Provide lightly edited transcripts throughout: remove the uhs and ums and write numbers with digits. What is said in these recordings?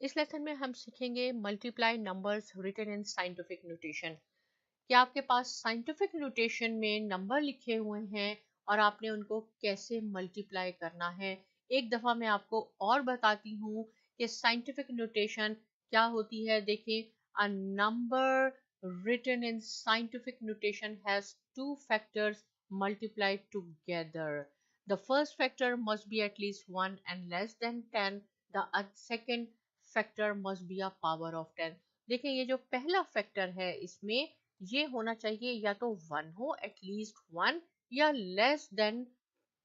इस लेसन में हम सीखेंगे multiply numbers written in scientific notation. कि आपके पास साइंटिफिक नोटेशन में नंबर लिखे हुए हैं और आपने उनको कैसे मल्टीप्लाई करना है। एक दफ़ा मैं आपको और बताती हूँ कि साइंटिफिक नोटेशन क्या होती है। देखिए, a number written in scientific notation has two factors multiplied together. The first factor must be at least 1 and less than 10. The second factor must be a power of 10. देखिए, ये जो पहला factor है इसमें ये होना चाहिए या तो 1 हो, एटलीस्ट 1, या लेस देन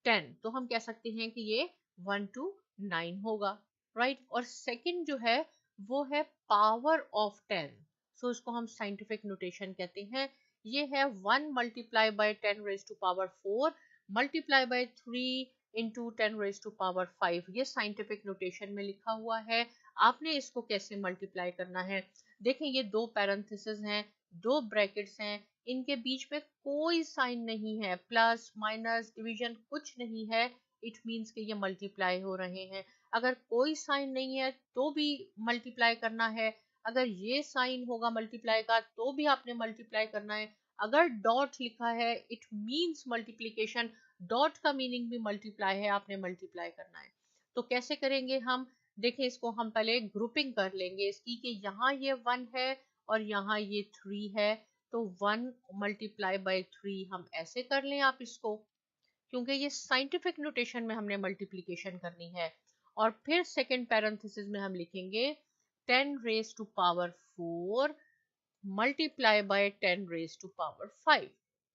10। तो हम कह सकते हैं कि ये 1 to 9 होगा, राइट। और सेकंड जो है वो है पावर ऑफ 10। सो इसको हम साइंटिफिक नोटेशन कहते हैं। ये है 1 multiply by 10 raise to power 4 multiply by 3 into 10 raise to power 5। ये साइंटिफिक नोटेशन में लिखा हुआ है। आपने इसको कैसे मल्टीप्लाई करना है। देखें, ये दो पैरेंथेसिस हैं, दो ब्रैकेट्स हैं, इनके बीच में कोई साइन नहीं है, प्लस माइनस डिवीजन कुछ नहीं है। इट मीन्स कि ये मल्टीप्लाई हो रहे हैं। अगर कोई साइन नहीं है तो भी मल्टीप्लाई करना है। अगर ये साइन होगा मल्टीप्लाई का तो भी आपने मल्टीप्लाई करना है। अगर डॉट लिखा है इट मीन्स मल्टीप्लिकेशन। डॉट का मीनिंग भी मल्टीप्लाई है, आपने मल्टीप्लाई करना है। तो कैसे करेंगे हम। देखिए, इसको हम पहले ग्रुपिंग कर लेंगे इसकी कि यहाँ ये 1 है और यहाँ ये 3 है। तो 1 मल्टीप्लाई बाय 3 हम ऐसे कर लें आप इसको, क्योंकि ये साइंटिफिक नोटेशन में हमने मल्टीप्लिकेशन करनी है। और फिर सेकंड पैरेंथेसिस में हम लिखेंगे 10 raise to power 4 multiply by 10 raise to power 5।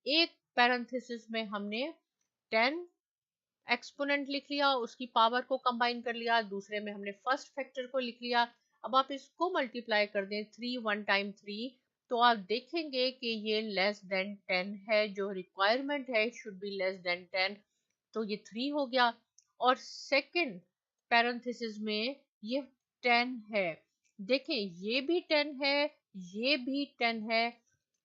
एक पैरेंथेसिस में हमने 10 एक्सपोनेंट लिख लिया, उसकी पावर को कंबाइन कर लिया, दूसरे में हमने फर्स्ट फैक्टर को लिख लिया। अब आप इसको मल्टीप्लाई कर दें 3 1 टाइम 3, तो आप देखेंगे कि ये लेस देन 10 है। जो रिक्वायरमेंट है शुड बी लेस देन 10। तो ये 3 हो गया। और सेकंड पैरेंथेसिस में ये 10 है। देखें, ये भी 10 है, ये भी 10 है।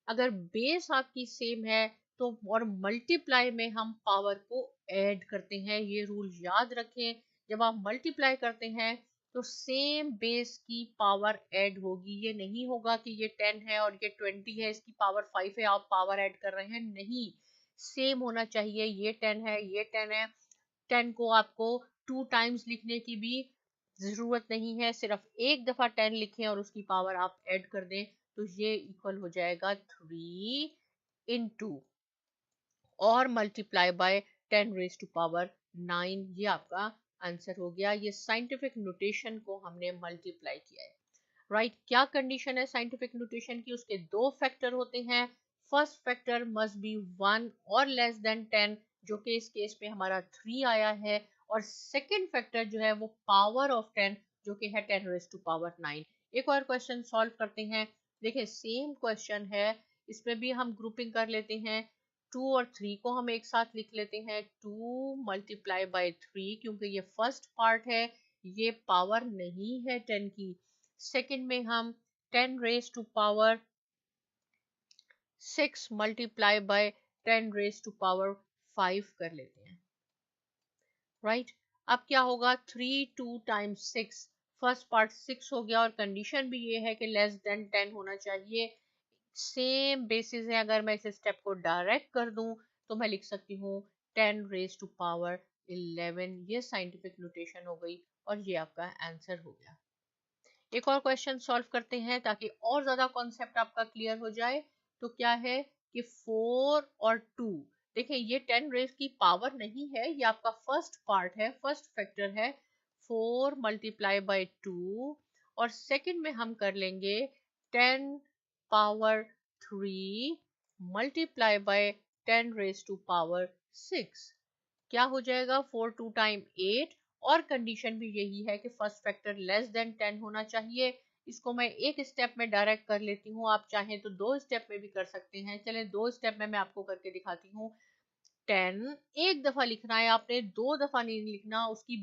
अगर बेस आपकी सेम है तो और मल्टीप्लाई में हम पावर को ऐड करते हैं। ये रूल याद रखें, जब आप मल्टीप्लाई करते हैं तो सेम बेस की पावर ऐड होगी। ये नहीं होगा कि ये 10 है और ये 20 है, इसकी पावर 5 है, आप पावर ऐड कर रहे हैं। नहीं, सेम होना चाहिए। ये 10 है, ये 10 है। 10 को आपको 2 टाइम्स लिखने की भी जरूरत नहीं है, सिर्फ एक दफा 10 लिखें और उसकी पावर आप ऐड कर दें, तो ये इक्वल हो जाएगा 3 इंटू और multiply by 10 raise to power 9। ये आपका आंसर हो गया। ये साइंटिफिक नोटेशन को हमने मल्टीप्लाई किया है, राइट। क्या कंडीशन है साइंटिफिक नोटेशन की। उसके दो फैक्टर होते हैं। फर्स्ट फैक्टर मस्ट बी 1 और लेस देन 10, जो कि इस केस में हमारा 3 आया है। और सेकंड फैक्टर जो है वो पावर ऑफ 10, जो कि है 10 रेज टू पावर 9। एक और क्वेश्चन सॉल्व करते हैं। देखिए, सेम क्वेश्चन है, इसमें भी हम ग्रुपिंग कर लेते हैं। 2 और 3 को हम एक साथ लिख लेते हैं। 2 मल्टीप्लाई बाय 3, क्योंकि ये फर्स्ट पार्ट है, ये पावर नहीं है 10 की। सेकंड में हम 10 raise to power 6 multiply by 10 raise to power 5 कर लेते हैं, राइट। अब क्या होगा, 3 2 टाइम्स 6, फर्स्ट पार्ट 6 हो गया और कंडीशन भी ये है कि लेस देन 10 होना चाहिए। सेम बेसिस है। अगर मैं इस स्टेप को डायरेक्ट कर दूं तो मैं लिख सकती हूँ 10 रेज टू पावर 11। ये साइंटिफिक नोटेशन हो गई और ये आपका आंसर हो गया। एक और क्वेश्चन सॉल्व करते हैं ताकि और ज्यादा कॉन्सेप्ट आपका क्लियर हो जाए। तो क्या है कि 4 और 2, देखिए ये 10 रेज की पावर नहीं है, ये आपका फर्स्ट पार्ट है, फर्स्ट फैक्टर है। 4 मल्टीप्लाई बाय 2 और सेकंड में हम कर लेंगे 10 power 3 multiply by 10 raise to power 6। क्या हो जाएगा, 4 2 टाइम 8। और कंडीशन भी यही है कि फर्स्ट फैक्टर लेस देन 10 होना चाहिए। इसको मैं एक स्टेप में डायरेक्ट कर लेती हूँ, आप चाहें तो दो स्टेप में भी कर सकते हैं। चलें, दो स्टेप में मैं आपको करके दिखाती हूँ। 10 एक दफा लिखना है आपने, दो दफा नहीं लिखना उसकी,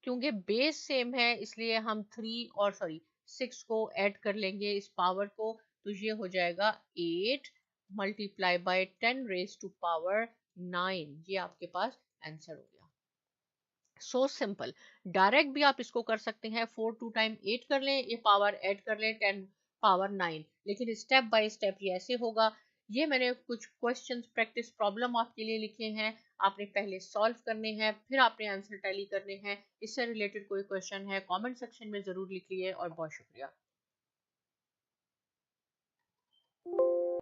क्योंकि बेस सेम है इसलिए हम 3 और 6 को ऐड कर लेंगे इस पावर को। तो ये हो जाएगा 8 multiply by 10 raise to power 9। ये आपके पास आंसर हो गया। So simple. डायरेक्ट भी आप इसको कर सकते हैं, 4 टाइम 8 कर लें, ये पावर ऐड कर लें 10 पावर 9, लेकिन स्टेप बाय स्टेप ये ऐसे होगा। ये मैंने कुछ क्वेश्चंस प्रैक्टिस प्रॉब्लम आपके लिए लिखे हैं, आपने पहले सॉल्व करने हैं, फिर आपने आंसर टैली करने हैं। इससे रिलेटेड कोई क्वेश्चन है कमेंट सेक्शन में ज़रूर लिखिए, और बहुत शुक्रिया।